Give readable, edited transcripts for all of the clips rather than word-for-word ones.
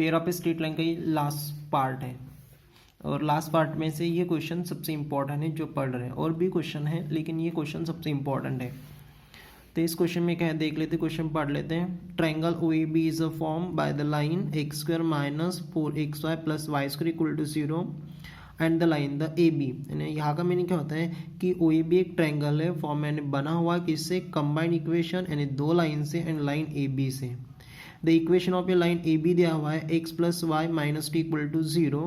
Pair of straight line का ये last part है और लास्ट पार्ट में से ये क्वेश्चन सबसे इम्पोर्टेंट है जो पढ़ रहे हैं। और भी क्वेश्चन है लेकिन ये क्वेश्चन सबसे इम्पोर्टेंट है। तो इस क्वेश्चन में क्या है देख लेते, क्वेश्चन पढ़ लेते हैं। Triangle O A B is a form by the line x square minus 4xy plus Y square equal to 0 and the line the A B. यहाँ का मीनिंग क्या होता है कि ओ ए बी एक ट्रायंगल है, फॉर्म यानी बना हुआ किससे, कंबाइंड इक्वेशन यानी दो लाइन से एंड लाइन ए बी से। The equation of a line A B दिया हुआ है x plus Y minus T equal to 0।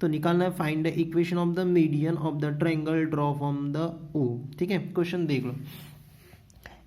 तो निकालना है find the equation of the median of the triangle draw from the O. ठीक है, question देख लो।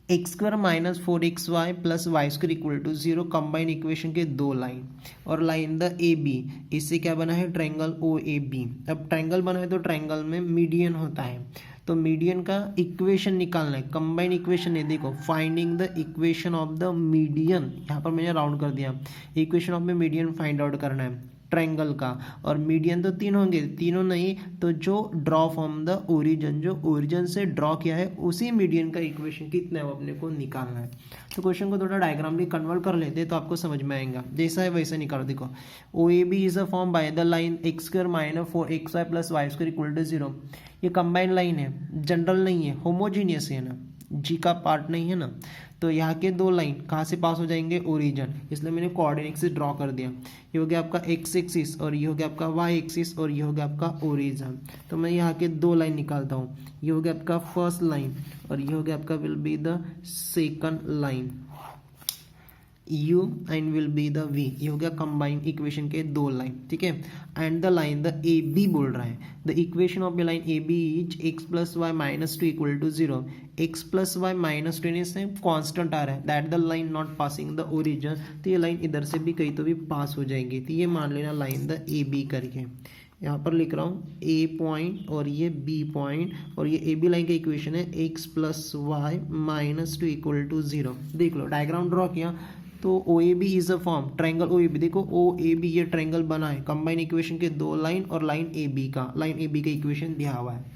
X square minus 4xy plus Y square equal to 0 combined equation के दो line और लाइन द ए बी, इससे क्या बना है ट्रायंगल ओ ए बी। अब ट्रायंगल बना है तो ट्रायंगल में मीडियन होता है, तो मीडियन का इक्वेशन निकालना है, कंबाइंड इक्वेशन है। देखो finding the equation of the median, यहाँ पर मैंने राउंड कर दिया, equation of the median find out करना है ट्रायंगल का। और मीडियन तो तीन होंगे, तीनों नहीं तो जो ड्रॉ फ्रॉम द ओरिजिन, जो ओरिजिन से ड्रॉ किया है उसी मीडियन का इक्वेशन कितना है वो अपने को निकालना है। तो क्वेश्चन को थोड़ा डायग्राम में कन्वर्ट कर लेते हैं तो आपको समझ में आएगा। जैसा है वैसा निकालो। देखो O A B is a form by the line x square minus 4xy plus Y square equal to 0। ये कंबाइंड लाइन है, जनरल नहीं है, होमोजीनियस है ना, जी का पार्ट नहीं है ना। तो यहाँ के दो लाइन कहाँ से पास हो जाएंगे, ओरिजिन, इसलिए मैंने कोऑर्डिनेट से ड्रॉ कर दिया। ये हो गया आपका एक्स एक्सिस और ये हो गया आपका वाई एक्सिस और ये हो गया आपका ओरिजिन। तो मैं यहाँ के दो लाइन निकालता हूँ, ये हो गया आपका फर्स्ट लाइन और ये हो गया आपका will be the second line, u and will be the v। ये हो गया कंबाइंड इक्वेशन के दो लाइन। ठीक है, and the line the A B बोल रहा है the equation of the line A B is x plus Y minus 2 equal to 0। X plus Y minus 2 से कॉन्स्टेंट आ रहा है, that the line not passing the origin. तो ये line इधर से भी कहीं तो भी पास हो जाएगी, तो ये मान लेना लाइन द ए बी करके। यहाँ पर लिख रहा हूँ ए पॉइंट और ये बी पॉइंट और ये ए बी लाइन का इक्वेशन है x plus Y minus 2 equal to 0। देख लो डायग्राम ड्रॉ किया तो O A B is a form triangle O A B. देखो ओ ए बी ये ट्रायंगल बना है, कंबाइंड इक्वेशन के दो लाइन और लाइन ए बी का, लाइन ए बी का इक्वेशन दिया हुआ है।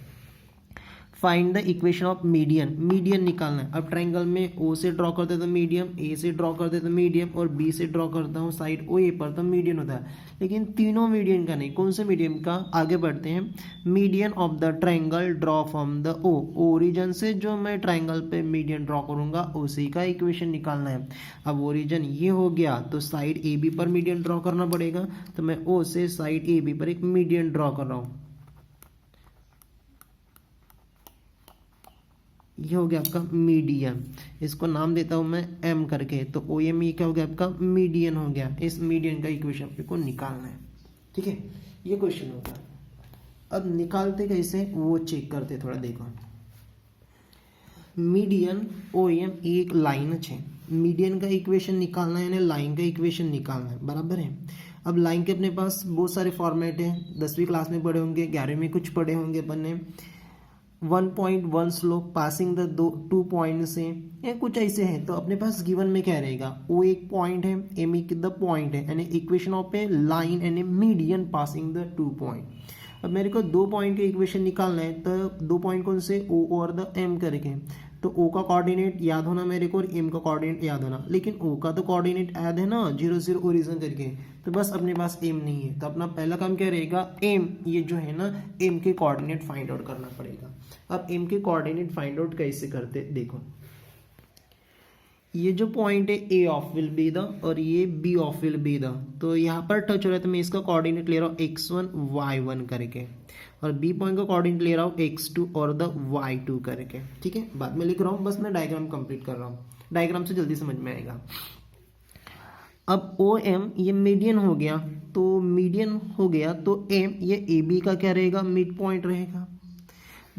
Find the equation of median, median निकालना है। अब ट्रायंगल में ओ से ड्रॉ करते तो मीडियम, ए से ड्रॉ करते तो मीडियम और बी से ड्रॉ करता हूँ साइड ओ ए पर तो मीडियन होता है। लेकिन तीनों मीडियन का नहीं, कौन से मीडियन का, आगे बढ़ते हैं। Median of the triangle draw from the O, origin से जो मैं ट्रायंगल पे मीडियन ड्रॉ करूंगा उसी का इक्वेशन निकालना है। अब ओरिजिन ये हो गया तो साइड ए बी पर मीडियन ड्रॉ करना पड़ेगा, तो मैं ओ से साइड ए बी पर एक मीडियन ड्रॉ कर रहा हूँ। ये हो गया आपका मीडियन, इसको नाम देता हूं मैं एम करके। तो ओ एम ये क्या हो गया आपका मीडियन हो गया। इस मीडियन का इक्वेशन आपको को निकालना है। ठीक है, ये क्वेश्चन होता है। अब निकालते कैसे वो चेक करते थोड़ा। देखो मीडियन ओ एम एक लाइन है, मीडियन का इक्वेशन निकालना है यानी लाइन का इक्वेशन निकालना है, बराबर है। अब लाइन के अपने पास बहुत सारे फॉर्मेट है, 10वीं क्लास में पढ़े होंगे, 11वीं में कुछ पढ़े होंगे अपन ने। 1.1 slope passing the two point से, या कुछ ऐसे हैं। तो अपने पास गिवन में क्या रहेगा, ओ एक पॉइंट है, एम एक द पॉइंट है, यानी equation of a line and A median passing the 2 point. अब मेरे को 2 पॉइंट के इक्वेशन निकालना है, तो 2 पॉइंट कौन से, ओ और द एम करके। तो ओ का कोऑर्डिनेट याद होना मेरे को और एम का कोऑर्डिनेट याद होना, लेकिन ओ का तो कोऑर्डिनेट याद है ना 0 0 ओरिजिन करके। तो बस अपने पास एम नहीं है, तो अपना पहला काम क्या रहेगा, एम, ये जो है ना एम के कोऑर्डिनेट फाइंड आउट करना पड़ेगा। अब एम के कोऑर्डिनेट फाइंड आउट कैसे करते, देखो ये जो पॉइंट है A of will be the और ये B of will be the, तो यहाँ पर टच हो रहा है तो मैं इसका कोऑर्डिनेट ले रहा हूँ x1 y1 करके, और बी पॉइंट का कोऑर्डिनेट ले रहा हूँ x2 और द y2 करके। ठीक है, बाद में लिख रहा हूँ, बस मैं डायग्राम कंप्लीट कर रहा हूँ, डायग्राम से जल्दी समझ में आएगा। अब ओ एम ये मीडियन हो गया, तो मीडियन हो गया तो एम ये ए बी का क्या रहेगा, मिड पॉइंट रहेगा।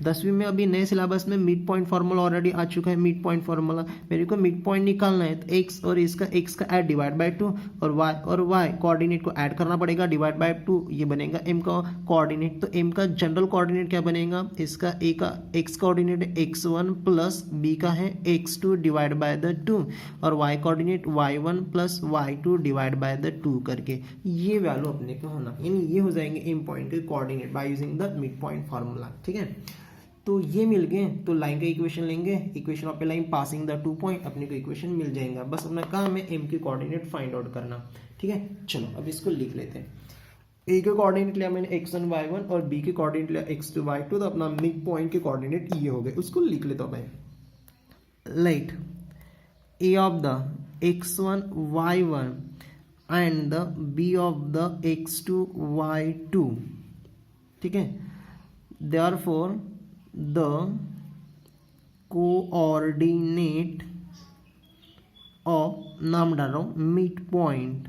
10वीं में अभी नए सिलेबस में मिड पॉइंट फार्मूला ऑलरेडी आ चुका है। मिड पॉइंट फार्मूला मेरे को मिड पॉइंट निकालना है, तो x और इसका x का ऐड डिवाइड बाय 2 और y कोऑर्डिनेट को ऐड करना पड़ेगा, डिवाइड बाय 2, ये बनेगा m का कोऑर्डिनेट। तो m का जनरल कोऑर्डिनेट क्या बनेगा, इसका a का x कोऑर्डिनेट है x1 प्लस b का है x2 डिवाइड बाय द 2 और y coordinate y1 plus y2 divide by the 2 करके। ये वैल्यू अपने को होना, यानी ये हो जाएंगे m पॉइंट के coordinate by using the mid point formula. ठीक है, तो ये मिल गए, तो लाइन का इक्वेशन लेंगे, equation of a line passing the 2 point, अपने को इक्वेशन मिल जाएगा। बस अपना काम है एम के कोऑर्डिनेट फाइंड आउट करना। ठीक है। चलो अब इसको लिख लेते हैं। ए के कोऑर्डिनेट लिया मैंने x1 y1 और b के कोऑर्डिनेट लिया x2 y2, तो अपना मिड पॉइंट के कोऑर्डिनेट ये हो गए, उसको लिख लेता हूँ मैं। Light a of the x1 y1 and the b of the x2 y2, ठीक है। देयरफॉर द कोऑर्डिनेट ऑफ, नाम डाल रहा हूँ, mid point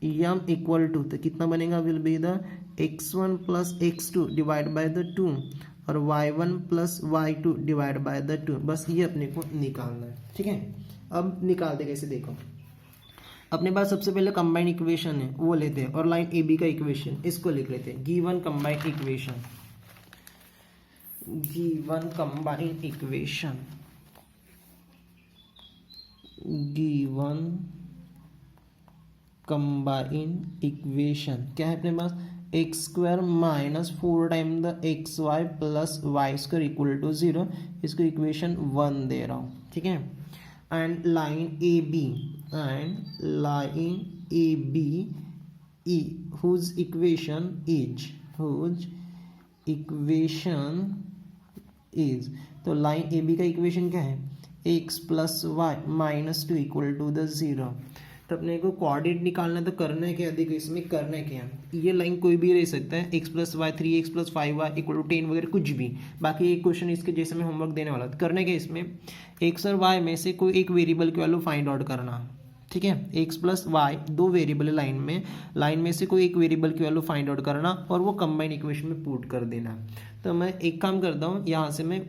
m equal to, तो कितना बनेगा, will be the x1 plus x2 divide by the 2 और y1 plus y2 divide by the 2। बस ये अपने को निकालना है, ठीक है। अब निकालते कैसे, देखो अपने पास सबसे पहले कंबाइंड इक्वेशन है वो लेते हैं और लाइन ए बी का इक्वेशन इसको लिख लेते हैं। Given combined equation, given combined equation, given combined equation क्या है अपने पास, X square minus 4 time the X Y plus Y square equal to 0। इसको इक्वेशन 1 दे रहा हूँ, ठीक है। And line A B, and line A B E whose equation is, whose equation is, तो लाइन ए बी का equation क्या है, x plus Y minus 2 equal to the 0। तो अपने को कोऑर्डिनेट निकालना है, तो करना है क्या, देखो इसमें करना है क्या, ये लाइन कोई भी रह सकता है, x plus y 3x plus 5y equal to 10 वगैरह कुछ भी। बाकी एक क्वेश्चन इसके जैसे मैं होमवर्क देने वाला था, करने के इसमें x और y में से कोई एक वेरिएबल की वैल्यू फाइंड आउट करना, ठीक है। x प्लस वाई दो वेरिएबल है लाइन में से कोई एक वेरिएबल की वैल्यू फाइंड आउट करना और वो कंबाइंड इक्वेशन में पुट कर देना। तो मैं एक काम करता हूँ, यहाँ से मैं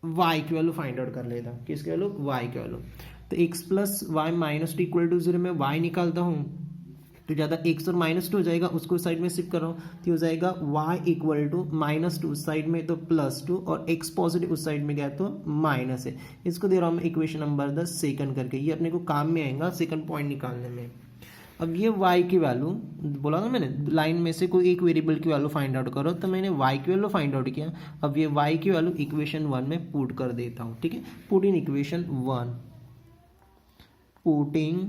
y की वैल्यू फाइंड आउट कर लेता हूँ, किसकी वैल्यू, y की वैल्यू। तो x plus Y minus 2 equal to 0 में y निकालता हूँ, तो ज़्यादा x और माइनस 2 हो जाएगा, उसको साइड में शिफ्ट कर रहा हूँ, तो हो जाएगा y इक्वल टू माइनस 2 उस साइड में तो प्लस 2 और x पॉजिटिव उस साइड में गया तो माइनस है। इसको दे रहा हूँ मैं इक्वेशन नंबर 10 सेकंड करके, ये अपने को काम में आएगा सेकंड पॉइंट निकालने में। अब ये y की वैल्यू बोला ना मैंने, लाइन में से कोई एक वेरिएबल की वैल्यू फाइंड आउट करो, तो मैंने y की वैल्यू फाइंड आउट किया। अब ये y की वैल्यू इक्वेशन 1 में पुट कर देता हूँ, ठीक है। Put in equation 1, putting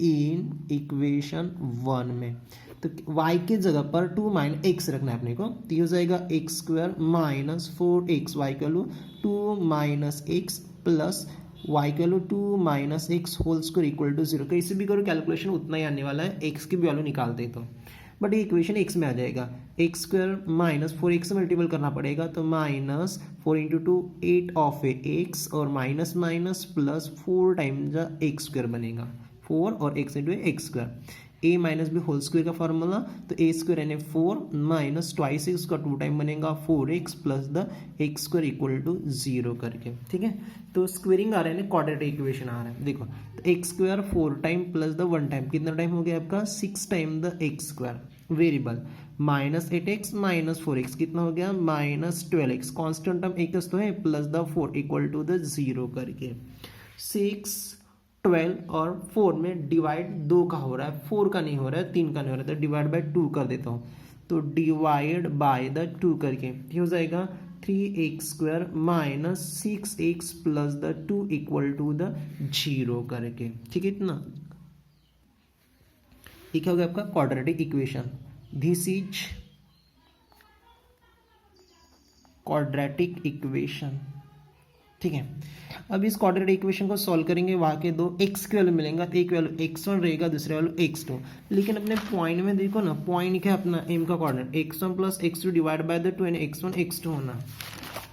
in equation 1 में, तो y की जगह पर 2 माइनस x रखना है अपने को, तो ये हो जाएगा x square minus 4x, y की value 2 minus x plus y की value 2 minus x whole square equal to 0। कैसे भी करो कैलकुलेशन उतना ही आने वाला है, x की भी वैल्यू निकाल दे तो, बट ये इक्वेशन x में आ जाएगा, एक्स स्क्वायर माइनस 4x से मल्टीपल करना पड़ेगा, तो माइनस 4 इंटू 2 8 ऑफ एक्स और माइनस माइनस प्लस 4 टाइम जा एक्स स्क्वायर बनेगा, 4 और x into x square, a minus B whole square का फॉर्मूला, तो a स्क्वायर यानी 4 माइनस ट्वाइस एक्स का 2 टाइम बनेगा 4x plus the x square equal to 0 करके, ठीक है। तो स्क्वेयरिंग आ रहा है ना, क्वाड्रेटिक इक्वेशन आ रहा है, देखो तो x square 4 time plus the 1 time, कितना टाइम हो गया आपका 6 time the x square, variable minus 8x minus 4x कितना हो गया minus 12x, constant term x तो है plus the 4 equal to the 0 करके। 6 12 और 4 में डिवाइड 2 का हो रहा है, 4 का नहीं हो रहा है, 3 का नहीं हो रहा है, तो डिवाइड बाय 2 कर देता हूँ, तो डिवाइड बाय द 2 करके ये हो जाएगा 3x square minus 6x plus the 2 equal to the 0 करके, ठीक है। इतना ये क्या हो गया आपका quadratic equation, this is quadratic equation, ठीक है। अब इस क्वाड्रेटिक इक्वेशन को सॉल्व करेंगे, वहाँ के दो x की वैल्यू मिलेंगे, तो एक वैल्यू x1 रहेगा, दूसरे वैल्यू x2, लेकिन अपने पॉइंट में देखो ना, पॉइंट क्या है अपना m का coordinate x1 plus x2 divide by the 2 यानी x1 x2 होना,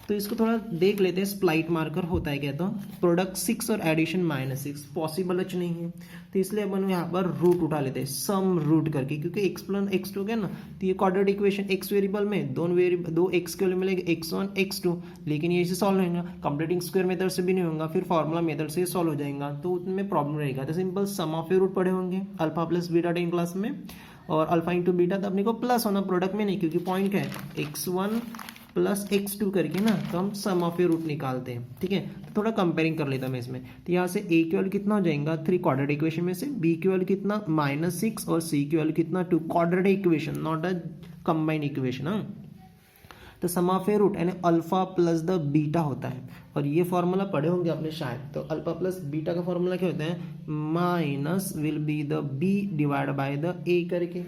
तो इसको थोड़ा देख लेते हैं, स्प्लाइट मार्कर होता है क्या, तो प्रोडक्ट 6 और एडिशन -6 पॉसिबल अच्छ नहीं है, तो इसलिए अपन यहाँ पर रूट उठा लेते हैं, सम रूट करके, क्योंकि x प्लस x2 हो गया ना, तो ये क्वाड्रेटिक इक्वेशन x वेरिएबल में दो x के वैल्यू मिलेंगे x1 x2, लेकिन ये इसे सॉल्व नहीं होगा, कंप्लीटिंग स्क्वायर मेथड से भी नहीं होगा, फिर फॉर्मूला मेथड से सॉल्व हो जाएगा, तो उनमें प्रॉब्लम रहेगा। तो सिंपल सम ऑफ रूट पढ़े होंगे अल्फा प्लस बीटा 10 क्लास में, और अल्फा इंटू बीटा, तो अपने को प्लस होना प्रोडक्ट में नहीं, क्योंकि पॉइंट क्या है x1 प्लस x2 करके ना, तो हम सम ऑफ ए रूट निकालते हैं, ठीक है। तो थोड़ा कंपेयरिंग कर लेता मैं इसमें, तो यहाँ से a की वैल्यू कितना हो जाएगा 3 क्वाड्रेटिक इक्वेशन में से, b की वैल्यू कितना -6 और c की वैल्यू कितना 2, quadratic equation not a combined equation, हाँ। तो सम ऑफ ए रूट यानी अल्फा प्लस द बीटा होता है, और ये फॉर्मूला पढ़े होंगे आपने शायद। तो अल्फा प्लस बीटा का फॉर्मूला क्या होता है, minus will be the B divide by the A करके,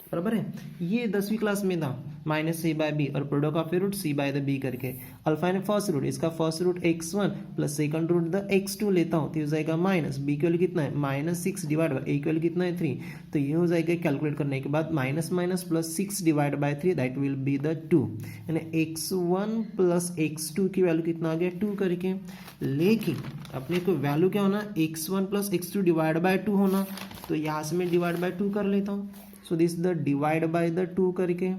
बराबर है। ये 10वीं क्लास में था, माइनस सी बाय बी और product of A root C by the B करके। अल्फा यानी फर्स्ट रूट, इसका first root x1 plus second root the x2 लेता हूँ तो हो जाएगा माइनस बी की वैल्यू कितना है -6 डिवाइड बाय ए की वैल्यू कितना है 3, तो ये हो जाएगा कैलकुलेट करने के बाद minus minus plus 6 divide by 3 that will be the 2, यानी x1 प्लस x2 की वैल्यू कितना आ गया 2 करके। लेकिन अपने को वैल्यू क्या होना, x1 plus x2 divide by 2 होना, तो यहाँ से मैं डिवाइड बाय 2 कर लेता हूँ। So this the divide by the 2 करके,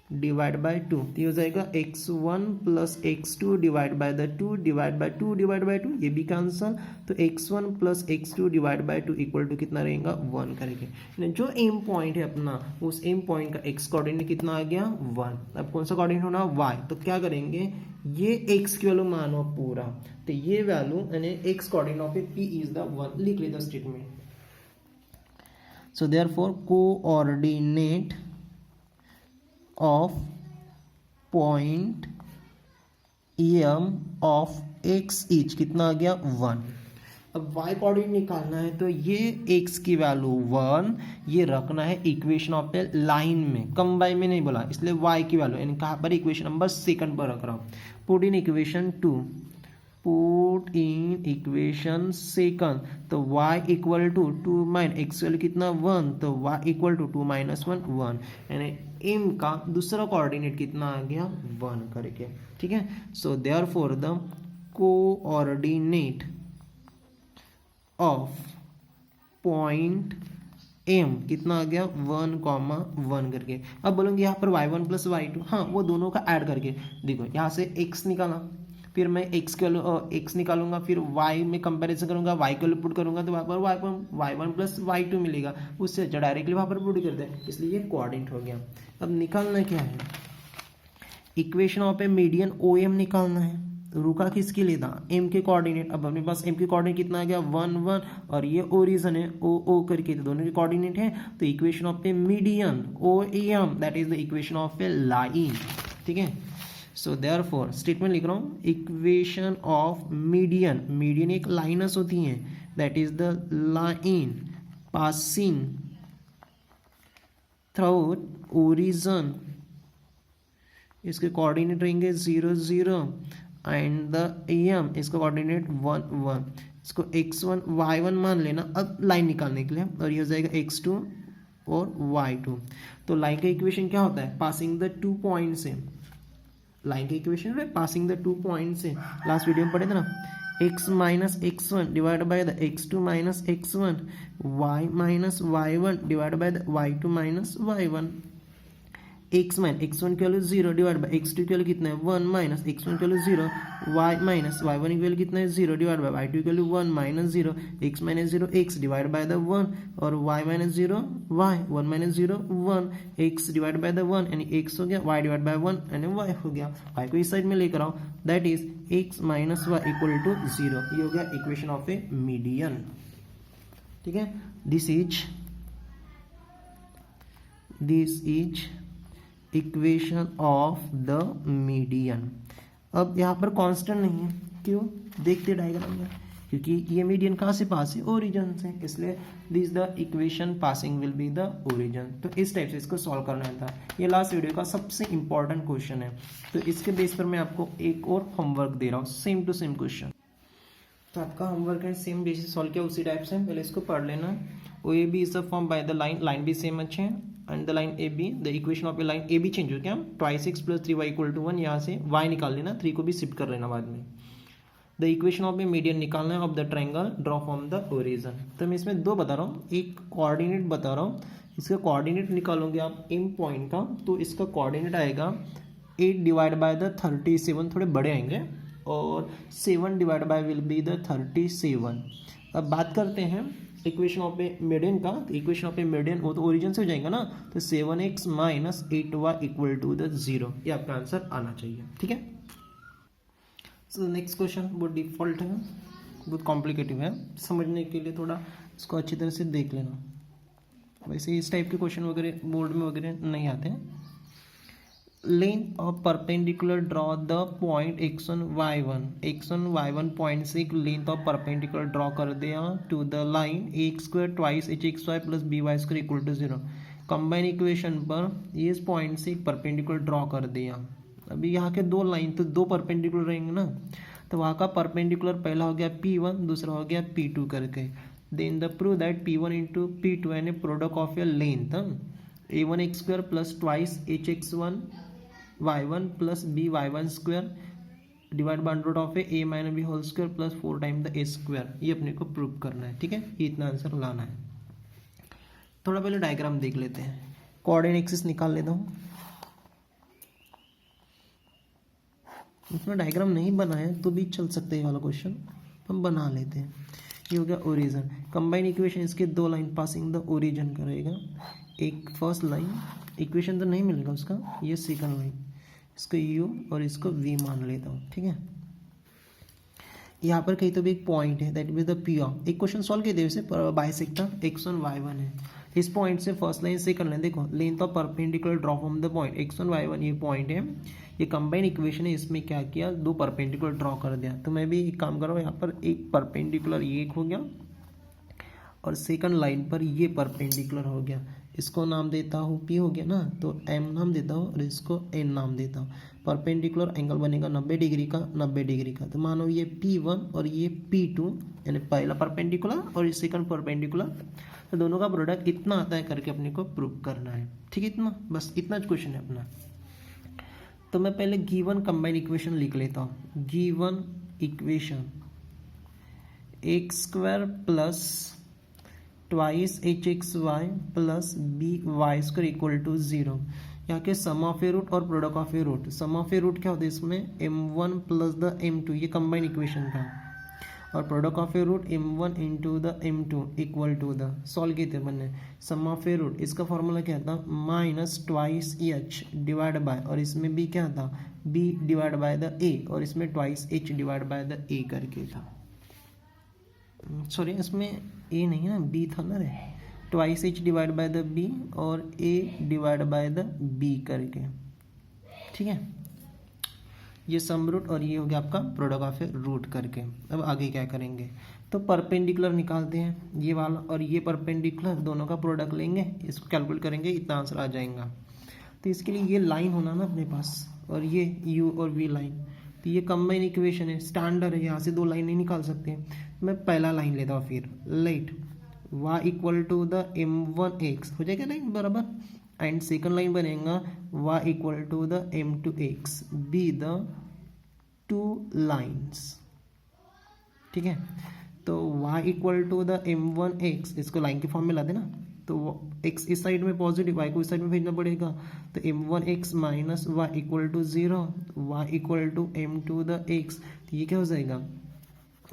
डिवाइड बाय 2 तो हो जाएगा x1 plus x2 divide by the 2 divide by 2 divide by 2, ये भी कैंसल, तो x1 plus x2 divide by 2 equal to कितना रहेगा 1 करके। जो एम पॉइंट है अपना, उस एम पॉइंट का x कोऑर्डिनेट कितना आ गया 1। अब कौन सा कोऑर्डिनेट होना y, तो क्या करेंगे, ये x की वैल्यू मानो पूरा, तो ये वैल्यू यानी x coordinate of p is the 1 लिख लेते statement. So therefore coordinate of point em of x etch कितना आ गया 1। अब y कोऑर्डिनेट निकालना है तो ये x की वैल्यू 1 ये रखना है इक्वेशन ऑफ द लाइन में, कंबाइन में नहीं बोला, इसलिए y की वैल्यू यानी कहाँ पर इक्वेशन नंबर सेकंड पर रख रहा हूँ। Put in equation 2, put in equation second, तो y equal to 2 minus x value कितना 1, तो y इक्वल टू 2 माइनस 1 1, यानी m का दूसरा कोऑर्डिनेट कितना आ गया 1 करके, ठीक है। सो therefore the coordinate of point m कितना आ गया 1,1 करके। अब बोलेंगे यहाँ पर y1 प्लस y2, हाँ वो दोनों का ऐड करके देखो, यहाँ से x निकाला, फिर मैं x के x निकालूंगा, फिर y में कंपैरिजन करूंगा, y को पुट करूंगा तो वहाँ पर y1 प्लस y2 मिलेगा, उससे डायरेक्टली वहाँ पर पुट कर दे, इसलिए ये कोऑर्डिनेट हो गया। अब निकालना क्या है, equation of A median OM निकालना है, रुका किसके लिए था m के कोऑर्डिनेट। अब अपने पास m के कोऑर्डिनेट कितना आ गया 1 1, और ये ओरिजिन है o करके, तो दोनों के कोऑर्डिनेट है, तो equation of A median OM that is the equation of a line, ठीक है। सो देयरफॉर स्टेटमेंट लिख रहा हूँ, इक्वेशन ऑफ मीडियन, मीडियन एक लाइनस होती है, that is the line passing through origin, इसके कोऑर्डिनेट रहेंगे 0 0 एंड द एम इसका कोऑर्डिनेट 1 1, इसको x1 y1 मान लेना अब लाइन निकालने के लिए, और ये हो जाएगा x2 और y2। तो लाइन का इक्वेशन क्या होता है, पासिंग द 2 पॉइंट से, लाइन का इक्वेशन है पासिंग द 2 पॉइंट से, लास्ट वीडियो में पढ़े थे ना, x minus x1 divide by the x2 minus x1, y minus y1 divide by the y2 minus y1, x mine x1 की value 0 divide by x2 की value कितना है 1 minus x1 की वैल्यू 0, y माइनस y1 की value कितना है 0 divide by y2 की value 1 minus 0, x minus 0 x divide by the 1, और y minus 0 y 1 minus 0 1, x divide by the 1 यानी x हो गया, y डिवाइड बाय 1 यानी y हो गया, y को इस साइड में लेकर आओ, that is x minus y equal to 0, ये हो गया इक्वेशन ऑफ ए मीडियन, ठीक है। This is equation of the median. अब यहाँ पर कांस्टेंट नहीं है, क्यों, देखते डायग्राम में, क्योंकि ये मीडियन कहाँ से पास है, ओरिजिन से, इसलिए this the equation passing will be the origin. तो इस टाइप से इसको सॉल्व करना था, ये लास्ट वीडियो का सबसे इंपॉर्टेंट क्वेश्चन है। तो इसके बेस पर मैं आपको एक और होमवर्क दे रहा हूँ, सेम टू सेम क्वेश्चन। तो आपका होमवर्क है सेम बेसिस सॉल्व किया उसी टाइप से, पहले इसको पढ़ लेना। O A B is a form by the line भी सेम अच्छे हैं, and the line A B, the equation of a line A B change हो गया, twice x plus 3y equal to 1, यहाँ से y निकाल लेना, 3 को भी शिफ्ट कर लेना बाद में। The equation of A median निकालना है of the triangle draw from the origin. तो मैं इसमें दो बता रहा हूँ, एक कोऑर्डिनेट बता रहा हूँ, इसका कोऑर्डिनेट निकालोगे आप एम पॉइंट का, तो इसका कोऑर्डिनेट आएगा 8 डिवाइड बाय द 37, थोड़े बड़े आएंगे, और 7 divide by will be the 37। अब बात करते हैं इक्वेशन ऑफ ए मीडियन का, इक्वेशन ऑफ ए मीडियन वो तो ओरिजिन से हो जाएगा ना, तो 7x minus 8y equal to the 0, ये आपका आंसर आना चाहिए, ठीक है। सो नेक्स्ट क्वेश्चन बहुत डिफॉल्ट है, बहुत कॉम्प्लिकेटिव है, समझने के लिए थोड़ा इसको अच्छी तरह से देख लेना, वैसे इस टाइप के क्वेश्चन वगैरह बोर्ड में वगैरह नहीं आते हैं। Length of perpendicular draw the point x1 y1 point से एक लेंथ ऑफ परपेंडिकुलर ड्रॉ कर दिया to the line a² twice hxy plus by² equal to 0। Combine equation पर इस पॉइंट से एक परपेंडिकुलर ड्रॉ कर दिया। अभी यहाँ के दो लाइन तो दो परपेंडिकुलर रहेंगे ना, तो वहाँ का परपेंडिकुलर पहला हो गया P1, दूसरा हो गया P2 करके। Then the prove that P1 into P2 यानी product of your length a1x² plus twice hx1 y1 plus by1² divide by under root of a minus b whole square plus 4 time the a²। ये अपने को prove करना है, ठीक है, ये इतना आंसर लाना है। थोड़ा पहले डायग्राम देख लेते हैं, कोऑर्डिनेट एक्सिस निकाल लेता हूँ। इसमें डायग्राम नहीं बनाया तो भी चल सकता है, ये वाला क्वेश्चन हम बना लेते हैं। ये हो गया ओरिजिन। कंबाइन इक्वेशन इसके दो लाइन पासिंग द ओरिजिन करेगा। एक फर्स्ट लाइन इक्वेशन तो नहीं मिलेगा उसका, ये सेकंड लाइन, इसको u और इसको v मान लेता हूँ, ठीक है। यहाँ पर कहीं तो भी एक पॉइंट है, that is the P of. एक क्वेश्चन सॉल्व किए थे वैसे, बाइसेक्टर x1 y1 है। इस पॉइंट से फर्स्ट लाइन सेकंड लाइन देखो, length of perpendicular draw from the point x1 y1, ये पॉइंट है। ये कंबाइन इक्वेशन है, इसमें क्या किया, दो परपेंडिकुलर ड्रॉ कर दिया। तो मैं भी एक काम कर रहा हूँ, यहाँ पर एक परपेंडिकुलर ये एक हो गया और सेकंड लाइन पर ये परपेंडिकुलर हो गया। इसको नाम देता हूँ P हो गया ना, तो M नाम देता हूँ और इसको N नाम देता हूँ। परपेंडिकुलर एंगल बनेगा 90 डिग्री का, 90 डिग्री का। तो मानो ये P1 और ये P2 यानी पहला परपेंडिकुलर और ये सेकंड परपेंडिकुलर, तो दोनों का प्रोडक्ट इतना आता है करके अपने को प्रूव करना है, ठीक है। इतना बस, इतना क्वेश्चन है अपना। तो मैं पहले गिवन कंबाइन इक्वेशन लिख लेता हूँ। Given equation x² plus twice hxy plus by² equal to 0। यहाँ के सम ऑफ ए रूट और product of A root. Sum of A root क्या होता है इसमें, m1 प्लस द m2, ये कंबाइन इक्वेशन का, और product of A root m1 into the m2 equal to the, solve किए थे मैंने। सम ऑफ ए रूट इसका फॉर्मूला क्या था, minus twice h divide by, और इसमें भी क्या था, b divide by the a, और इसमें twice h divide by the a करके था। सॉरी, इसमें a नहीं है ना, b था ना रे। Twice h divide by the b और a divide by the b करके, ठीक है। ये सम रूट और ये हो गया आपका प्रोडक्ट ऑफ ए रूट करके। अब आगे क्या करेंगे, तो परपेंडिकुलर निकालते हैं, ये वाला और ये परपेंडिकुलर, दोनों का प्रोडक्ट लेंगे, इसको कैलकुलेट करेंगे, इतना आंसर आ जाएगा। तो इसके लिए ये लाइन होना ना अपने पास, और ये u और v लाइन, तो ये कंबाइन इक्वेशन है, स्टैंडर्ड है, यहाँ से दो लाइन नहीं निकाल सकते। मैं पहला लाइन लेता हूँ, फिर let y equal to the m1x हो जाएगा लाइन बराबर, एंड सेकंड लाइन बनेगा y equal to the m2x, be the two lines, ठीक है। तो y equal to the m1x, इसको लाइन के फॉर्म में ला देना, तो x इस साइड में पॉजिटिव, y को इस साइड में भेजना पड़ेगा, तो m1x minus y equal to 0, y equal to m2 the x, तो ये क्या हो जाएगा,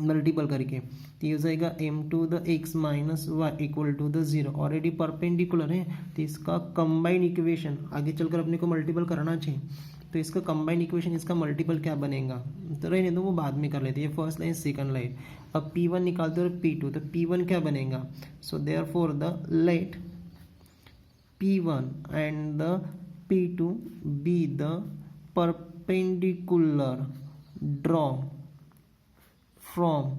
मल्टीपल करके, तो ये हो जाएगा m2 the x minus y equal to the 0। Already perpendicular है, तो इसका कंबाइन इक्वेशन आगे चलकर अपने को मल्टीपल करना चाहिए, तो इसका कंबाइन इक्वेशन, इसका मल्टीपल क्या बनेगा, तो रहने दो, वो बाद में कर लेते हैं। ये फर्स्ट लाइन सेकंड लाइन, अब P1 निकालते और P2, तो P1 क्या बनेगा, so therefore the let P1 and the P2 be the perpendicular draw from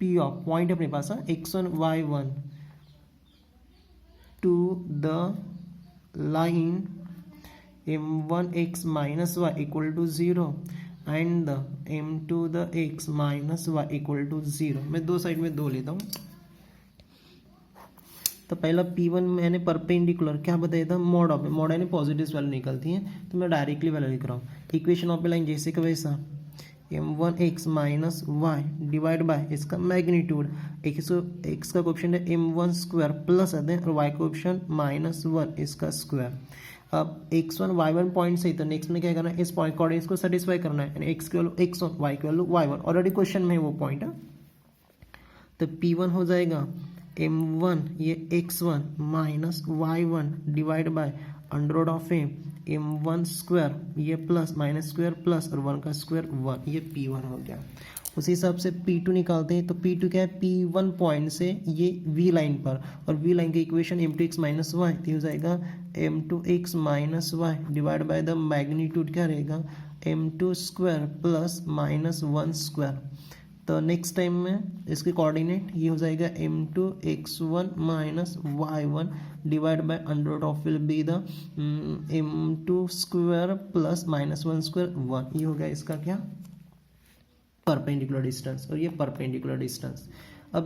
P of, point अपने पास है x1 y1 to the line m1x minus y equal to 0 and the m2 the x minus y equal to 0। मैं दो side में दो लेता हूँ। तो पहला P1 मैंने परपेंडिकुलर क्या बताया था, मॉड ऑफ, मॉड यानी पॉजिटिव वैल्यू निकलती है, तो मैं डायरेक्टली वैल्यू लिख रहा हूँ। इक्वेशन ऑफ लाइन जैसे कि वैसा, m1x minus y divide by इसका मैग्नीट्यूड, x का कोएफिशिएंट है m1² प्लस आते हैं, और y का कोएफिशिएंट -1 इसका स्क्वायर। अब x1 y1 पॉइंट से ही, तो नेक्स्ट में क्या करना है, इस पॉइंट कोऑर्डिनेट्स को सेटिस्फाई करना है, यानी x की वैल्यू x1, y की वैल्यू y1, ऑलरेडी क्वेश्चन में है वो पॉइंट है। तो P1 हो जाएगा m1 ये x1 minus y1 divide by under root of m1² ये प्लस माइनस स्क्वायर प्लस और 1 का स्क्वायर 1, ये P1 हो गया। उसी हिसाब से P2 निकालते हैं, तो P2 क्या है, P1 पॉइंट से ये V लाइन पर, और V लाइन की इक्वेशन m2x माइनस वाई, तो हो जाएगा m2x minus y divide by the magnitude क्या रहेगा, m2 square plus minus 1 square. तो नेक्स्ट टाइम में इसके कोऑर्डिनेट ये हो जाएगा m2x1 minus y1 divide by under root of will be the m2 square plus minus 1 square 1। ये हो गया इसका क्या, परपेंडिकुलर डिस्टेंस, और ये परपेंडिकुलर डिस्टेंस। अब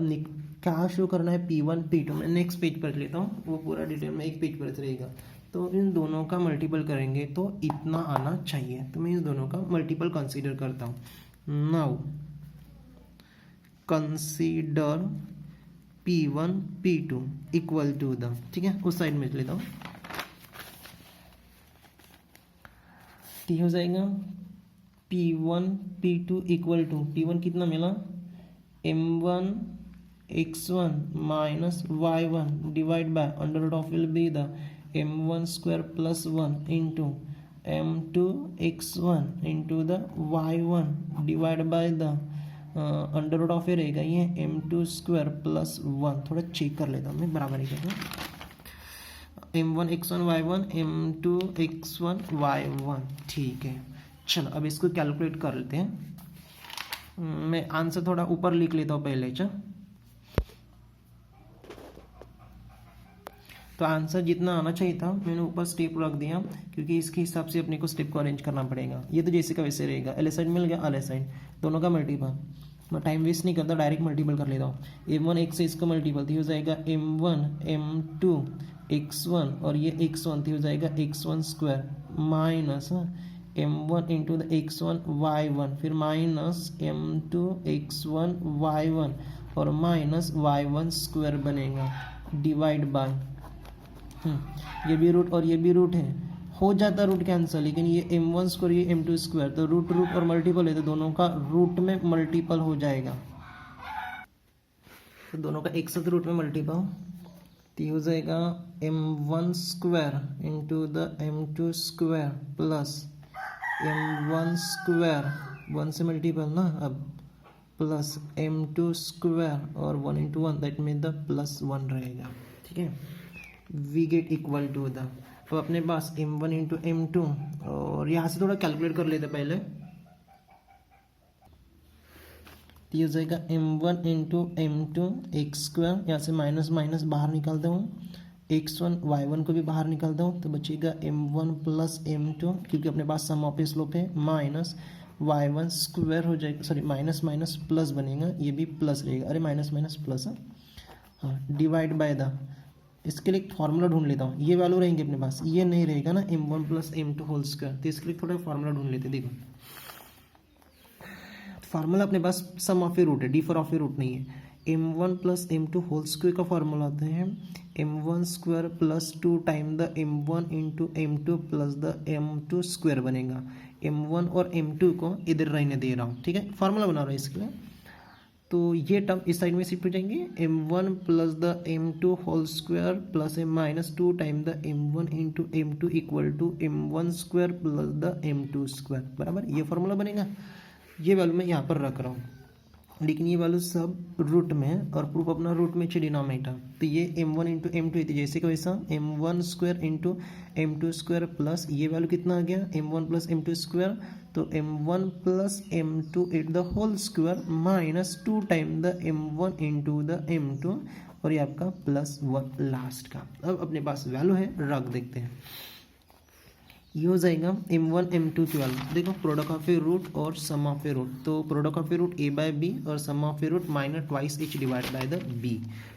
क्या शो करना है, P1 P2। मैं नेक्स्ट पेज पर लेता हूँ, वो पूरा डिटेल में एक पेज पर रहेगा। तो इन दोनों का मल्टीपल करेंगे तो इतना आना चाहिए, तो मैं इन दोनों का मल्टीपल कंसीडर करता हूँ। Now consider P1 P2 equal to the, ठीक है, उस साइड में लेता हूँ, तो हो जाएगा P1 P2 equal to, P1 कितना मिला, m1 x1 minus y1 divide by under root of will be the m1 square plus 1 into m2 x1 into the y1 divide by the under root of ये रहेगा ये m2 square plus 1। थोड़ा check कर लेता हूँ मैं, बराबर ही m1 x1 y1 m2 x1 y1, ठीक है। चलो अब इसको कैलकुलेट कर लेते हैं। मैं आंसर थोड़ा ऊपर लिख लेता हूँ पहले। चल, तो आंसर जितना आना चाहिए था मैंने ऊपर स्टेप रख दिया, क्योंकि इसके हिसाब से अपने को स्टेप को अरेंज करना पड़ेगा। ये तो जैसे का वैसे रहेगा, एल साइड मिल गया, अल साइड दोनों का मल्टीपल। मैं टाइम वेस्ट नहीं करता, डायरेक्ट मल्टीपल कर लेता हूँ। m1 x से इसका मल्टीपल तो हो जाएगा m1 m2 x1 और ये x1 तो हो जाएगा x1 square minus m1 into the x1 y1, फिर माइनस m2 x1 y1 और माइनस y1 स्क्वायर बनेगा डिवाइड बाय, ये भी रूट और ये भी रूट है, हो जाता रूट कैंसिल, लेकिन ये m1 स्क्वायर ये m2 स्क्वायर, तो रूट रूट और मल्टीपल है तो दोनों का रूट में मल्टीपल हो जाएगा, तो दोनों का एक साथ रूट में मल्टीपल, तो हो जाएगा m1 square into the m2 square plus m1 square 1 से मल्टीपल ना अब, प्लस m2 स्क्वायर और 1 into 1 that mean the plus 1 रहेगा, ठीक है। We get equal to the, तो अपने पास m1 इंटू m2, और यहाँ से थोड़ा कैलकुलेट कर लेते पहले, तो ये हो जाएगा m1 into m2 x square, यहाँ से माइनस माइनस बाहर निकालता हूँ, x1 y1 को भी बाहर निकालता हूँ, तो बचेगा m1 प्लस m2, क्योंकि अपने पास सम ऑफ स्लोप है, माइनस y1 स्क्वायर हो जाएगा, सॉरी माइनस माइनस प्लस बनेगा, ये भी प्लस रहेगा, अरे माइनस माइनस प्लस, हाँ, डिवाइड बाय द, इसके लिए फार्मूला ढूंढ लेता हूँ, ये वैल्यू रहेंगे अपने पास, ये नहीं रहेगा ना m1 plus m2 whole square, तो इसके लिए थोड़ा फार्मूला ढूंढ लेते हैं। देखो फार्मूला अपने पास सम ऑफ ए रूट है, डिफर ऑफ ए रूट नहीं है। m1 plus m2 whole square का फार्मूला आता है m1 square plus 2 time the m1 into m2 plus the m2 square बनेगा। m1 और m2 को इधर रहने दे रहा हूँ, ठीक है, फार्मूला बना रहा है इसके लिए। तो ये टर्म इस साइड में शिफ्ट हो जाएंगे, m1 plus the m2 whole square plus minus 2 time the m1 into m2 equal to m1 square plus the m2 square, बराबर ये फार्मूला बनेगा। ये वैल्यू मैं यहाँ पर रख रहा हूँ, लेकिन ये वैल्यू सब रूट में है और प्रूफ अपना रूट में चाहिए डिनोमिनेटर, तो ये m1 इंटू m2 थी जैसे कि वैसा m1 square into m2 square plus ये वैल्यू कितना आ गया m1 प्लस m2 स्क्वायर, तो m1 plus m2 at the whole square minus 2 time the m1 into the m2 और ये आपका प्लस 1 लास्ट का। अब अपने पास वैल्यू है, रख देखते हैं, ये हो जाएगा m1 m2 की वैल्यू, देखो प्रोडक्ट ऑफ ए रूट और सम ऑफ ए रूट, तो product of A root a by b और sum of A root minus twice h divide by the b,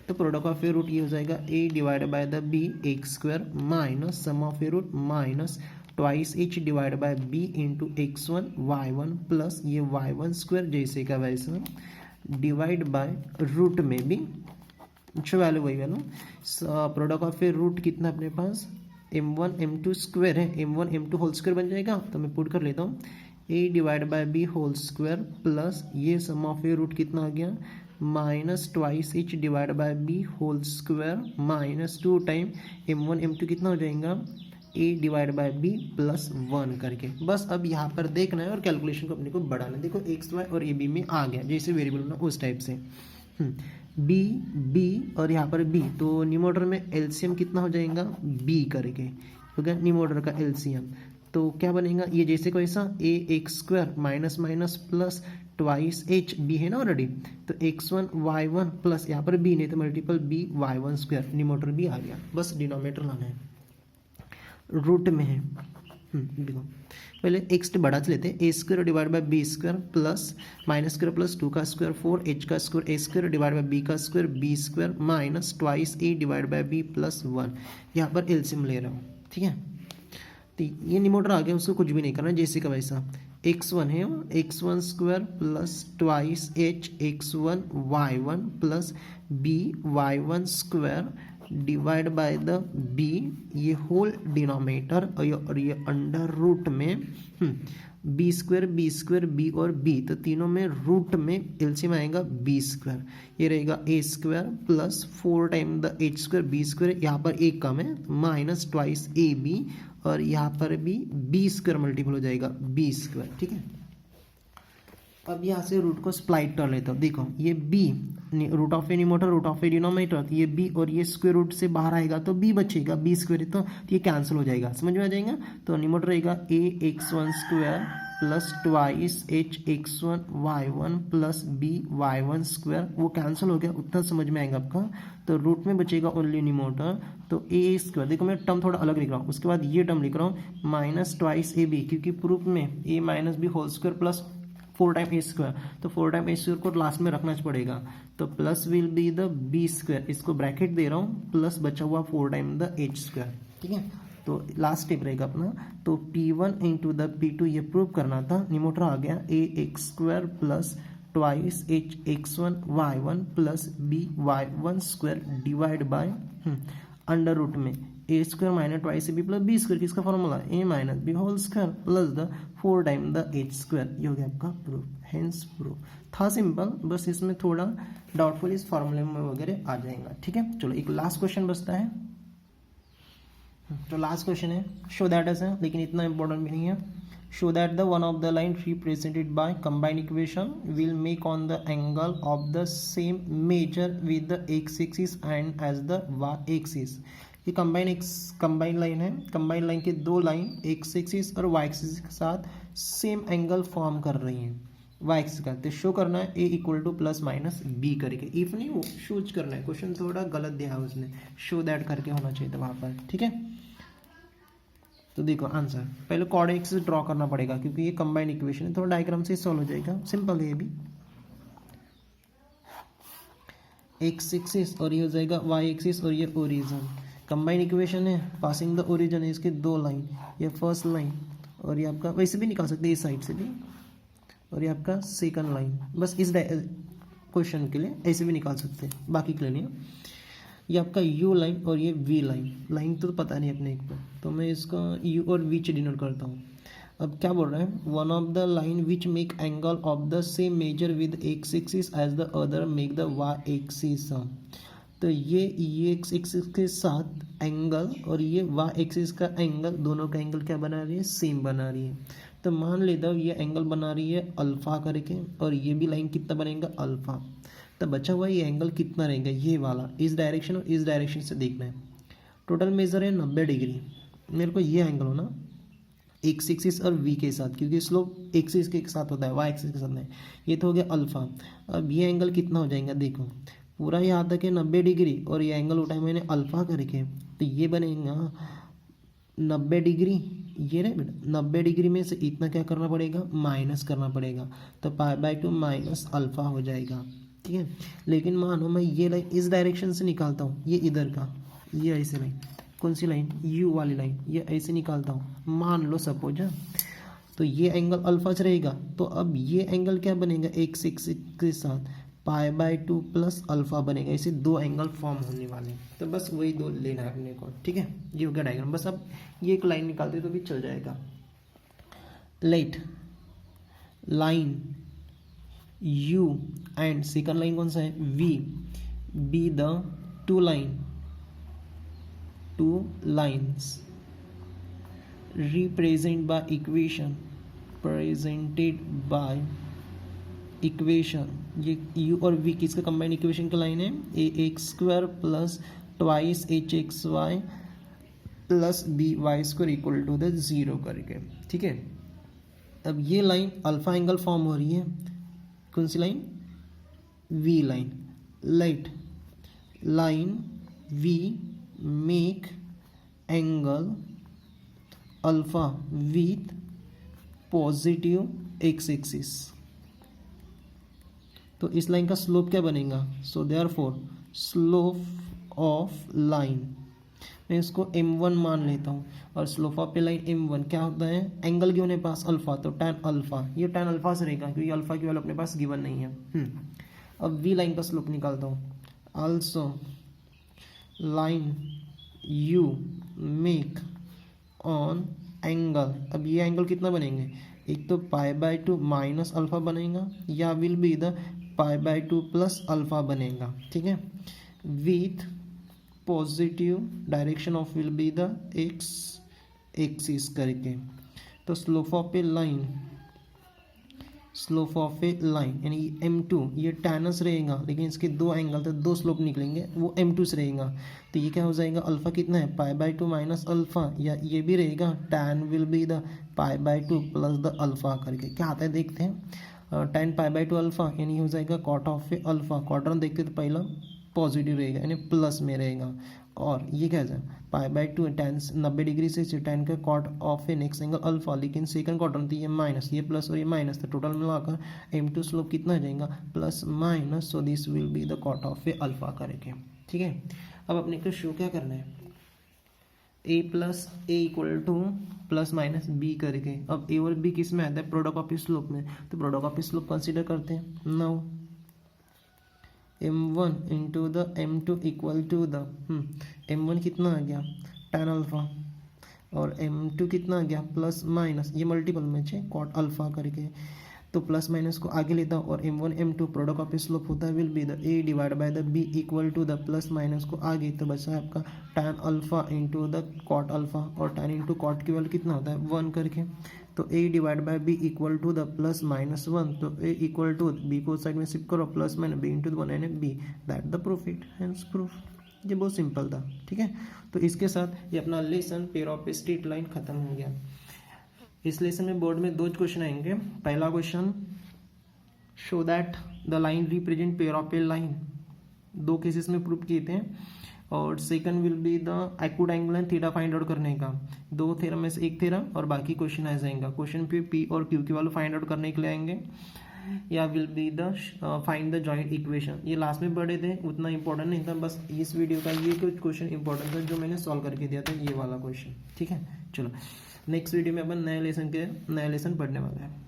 तो प्रोडक्ट ऑफ ए रूट ये हो जाएगा a divide by the b x square minus sum of A root minus twice h divide by b into x1 y1 plus ये y1 square जैसे का वैसे divide by root में भी जो वैल्यू वही value, product of A root कितना अपने पास m1 m2 स्क्वायर है, m1 m2 होल स्क्वायर बन जाएगा, तो मैं पुट कर लेता हूँ a divide by b whole square plus ये सम ऑफ ए रूट कितना आ गया minus twice h divide by b whole square minus 2 time m1 m2 कितना हो जाएगा a divide by b plus 1 करके। बस अब यहाँ पर देखना है और कैलकुलेशन को अपने को बढ़ाना है। देखो एक्स वाई और ए बी में आ गया, जैसे वेरिएबल होना उस टाइप से। बी बी और यहाँ पर बी, तो न्यूमरेटर में एलसीएम कितना हो जाएगा बी करके, हो गया न्यूमरेटर का एलसीएम। तो क्या बनेगा ये जैसे को ऐसा, a x square minus minus plus twice h, b है ना ऑलरेडी, तो x1 y1 प्लस यहाँ पर b नहीं तो multiple b y1 square, numerator भी आ गया। बस डिनोमिनेटर लाना है, रूट में है। देखो पहले x बड़ा से लेते हैं, a square divide by b square plus minus square plus 2 का स्क्वायर 4 h का square a square divide by b का square b square minus twice a divide by b plus 1। यहाँ पर एलसीएम ले रहा हूँ, ठीक है। तो ये न्यूमरेटर आ गया, उसको कुछ भी नहीं करना, जैसे का वैसा। x1 है x1 square plus twice h x1 y1 plus b y1 square divide by the b, ये होल डिनोमिनेटर और ये अंडर रूट में बी स्क्वायर बी और b, तो तीनों में रूट में एलसीएम आएगा बी स्क्वायर। ये रहेगा a square plus 4 time the h square b square, यहाँ पर एक कम है माइनस ट्वाइस ए बी, और यहाँ पर भी बी स्क्वायर मल्टीपल हो जाएगा बी स्क्वायर, ठीक है। अब यहाँ से रूट को स्प्लाइट कर लेता हूँ। देखो ये b, root of a numerator root of a denominator, ये b और ये स्क्वायर रूट से बाहर आएगा तो b बचेगा, b स्क्वायर तो ये कैंसिल हो जाएगा, समझ में आ जाएगा। तो न्यूमरेटर रहेगा ए x1 square plus twice h x1 y1 plus b y1 square, वो कैंसिल हो गया, उतना समझ में आएगा आपका। तो रूट में बचेगा ओनली न्यूमरेटर, तो ए स्क्वायर, देखो मैं टर्म थोड़ा अलग लिख रहा हूँ, उसके बाद ये टर्म लिख रहा हूँ माइनस ट्वाइस ए बी, क्योंकि प्रूफ में a minus B whole square plus 4 time a square, तो 4 टाइम ए स्क्वायर को लास्ट में रखना पड़ेगा, तो plus will be the b square, इसको ब्रैकेट दे रहा हूँ, प्लस बचा हुआ 4 टाइम द एच स्क्वायर, ठीक है। तो लास्ट स्टेप रहेगा अपना, तो P1 इंटू द P2 ये प्रूव करना था। न्यूमरेटर आ गया a x square plus twice h x1 y1 plus b y1 square divide by under root में a square minus twice a b plus b square, किसका formula a minus B whole square plus the 4 time the h square, ये हो गया आपका proof, hence proof. था simple, बस इसमें थोड़ा डाउटफुल इस फॉर्मूले में वगैरह आ जाएगा, ठीक है। चलो एक लास्ट क्वेश्चन बचता है, तो लास्ट क्वेश्चन है शो दैट है, लेकिन इतना इंपॉर्टेंट भी नहीं है। Show that the one of the line represented by combined equation will make on the angle of the same measure with the x axis and as the y axis. ये combine line है, combine line के दो line x axis और y axis के साथ same angle form कर रही हैं वाई एक्सिस का, तो शो करना है a equal to plus minus b करके, इफ नहीं वो शोज करना है। क्वेश्चन थोड़ा गलत दिया है उसने, शो दैट करके होना चाहिए था वहाँ पर, ठीक है। तो देखो आंसर, पहले कॉर्ड एक्सिस ड्रॉ करना पड़ेगा क्योंकि ये कंबाइंड इक्वेशन है, थोड़ा डायग्राम से सॉल्व हो जाएगा, सिंपल है ये भी। एक्स एक्सिस और ये हो जाएगा वाई एक्सिस और ये ओरिजिन, कंबाइंड इक्वेशन है, पासिंग द ओरिजिन है इसके दो लाइन, ये फर्स्ट लाइन और ये आपका वैसे भी निकाल सकते हैं इस साइड से भी, और ये आपका सेकंड लाइन, बस इस क्वेश्चन के लिए ऐसे भी निकाल सकते हैं, बाकी के लिए नहीं। ये आपका यू लाइन और ये वी लाइन तो पता नहीं अपने एक पर, तो मैं इसका यू और वी से डिनोट करता हूँ। अब क्या बोल रहा है, one of the line which make angle of the same measure with x axis as the other make the y axis. तो ये एक्स एक्सिस के साथ एंगल और ये वाई एक्सिस का एंगल, दोनों का एंगल क्या बना रही है, सेम बना रही है। तो मान लेता हूँ ये एंगल बना रही है अल्फा करके, और ये भी लाइन कितना बनेगा अल्फा, तो बचा हुआ ये एंगल कितना रहेगा, ये वाला, इस डायरेक्शन और इस डायरेक्शन से देखना है। टोटल मेजर है 90 डिग्री, मेरे को ये एंगल हो ना एक्स एक्सिस और वी के साथ, क्योंकि स्लोप एक्सिस के साथ होता है, वाई एक्सिस के साथ नहीं। ये तो हो गया अल्फा। अब ये एंगल कितना हो जाएगा, देखो पूरा यहाँ तक है 90 डिग्री, और ये एंगल उठाया मैंने अल्फा करके, तो ये बनेगा 90 डिग्री, ये रहे बेटा 90 डिग्री में से इतना क्या करना पड़ेगा, माइनस करना पड़ेगा, तो π/2 माइनस अल्फा हो जाएगा, ठीक है। लेकिन मानो मैं ये लाइन इस डायरेक्शन से निकालता हूँ, ये इधर का, ये ऐसे लाइन, कौन सी लाइन, यू वाली लाइन, ये ऐसे निकालता हूँ, मान लो सपोज, तो ये एंगल अल्फा से रहेगा, तो अब ये एंगल क्या बनेगा, एक्स एक्सिस के साथ π/2 प्लस अल्फा बनेगा, ऐसे दो एंगल फॉर्म होने वाले हैं। तो बस वही दो लेना है अपने को, ठीक है। ये हो गया डायग्राम, बस अब ये एक लाइन निकालते तो भी चल जाएगा। Let line U and second line कौन सा है V be the two lines represent by equation, presented by equation, ये u और v किसका कंबाइंड इक्वेशन का लाइन है, a x square plus twice h x Y plus b y square equal to the 0 करके, ठीक है। अब ये लाइन अल्फा एंगल फॉर्म हो रही है, कौन सी line, v line, let line v make angle alpha with positive x axis, तो इस लाइन का स्लोप क्या बनेगा, so therefore slope of line, मैं इसको m1 मान लेता हूँ और स्लोप ऑफ लाइन m1 क्या होता है, एंगल गिवन है पास अल्फा, तो tan अल्फा, ये tan अल्फा से रहेगा क्योंकि अल्फा की वैल्यू अपने पास गिवन नहीं है। अब v लाइन का स्लोप निकालता हूँ, also line u make on angle, अब ये एंगल कितना बनेंगे, एक तो π/2 माइनस अल्फा बनेगा या will be the π/2 plus alpha बनेगा, ठीक है, with positive direction of will be the x axis करके। तो slope of a line, slope of a line यानी m2 ये टैनस रहेगा, लेकिन इसके दो एंगल तो दो स्लोप निकलेंगे, वो m2 से रहेगा, तो ये क्या हो जाएगा, अल्फा कितना है π/2 माइनस अल्फा, या ये भी रहेगा tan will be the π/2 plus the alpha करके, क्या आता है देखते हैं, tan π/2 अल्फा यानी हो जाएगा cot of a alpha, quadrant देखते तो पहला पॉजिटिव रहेगा यानी प्लस में रहेगा, और ये क्या है π/2 tan 90 डिग्री से tan का cot of a next angle alpha, लेकिन सेकंड क्वाड्रेंट तो ये माइनस, ये प्लस और ये माइनस, तो टोटल मिलाकर m2 स्लोप कितना आ जाएगा plus minus, so this will be the cot of a alpha करके, ठीक है। अब अपने को शो क्या करना है, a plus a equal to plus minus b करके, अब a और b किस में आता है, प्रोडक्ट ऑफ स्लोप में, तो प्रोडक्ट ऑफ स्लोप कंसिडर करते हैं। Now m1 into the m2 equal to the m1 कितना आ गया tan अल्फा और m2 कितना आ गया प्लस माइनस, ये मल्टीपल में है कॉट अल्फा करके, तो प्लस माइनस को आगे लेता हूँ और m1 m2 product of slope होता है will be the a divide by the b equal to the plus minus को आगे, तो बचा है आपका tan alpha into the cot alpha, और tan इंटू कॉट की वैल्यू कितना होता है 1 करके, तो a divide by b equal to the plus minus 1, तो a इक्वल टू b को साइड में शिफ्ट करो प्लस माइनस b इंटू 1 यानी b, that the proof it, hence proof. ये बहुत सिंपल था, ठीक है। तो इसके साथ ये अपना lesson pair of straight line खत्म हो गया। इस लेसन में बोर्ड में दो क्वेश्चन आएंगे, पहला question show that the line represent pair of a line, दो केसेस में प्रूफ किए थे, और second will be the acute angle and theta find out करने का, दो थ्योरम में से एक थ्योरम और बाकी क्वेश्चन आ जाएगा। क्वेश्चन पे पी और क्यू की वैल्यू फाइंड आउट करने के लिए आएंगे, या will be the find the joint equation, ये लास्ट में पढ़े थे, उतना इंपॉर्टेंट नहीं था, बस इस वीडियो का ये कुछ क्वेश्चन इंपॉर्टेंट था जो मैंने सॉल्व करके दिया था, ये वाला क्वेश्चन, ठीक है। चलो नेक्स्ट वीडियो में अपन नए लेसन पढ़ने वाले हैं।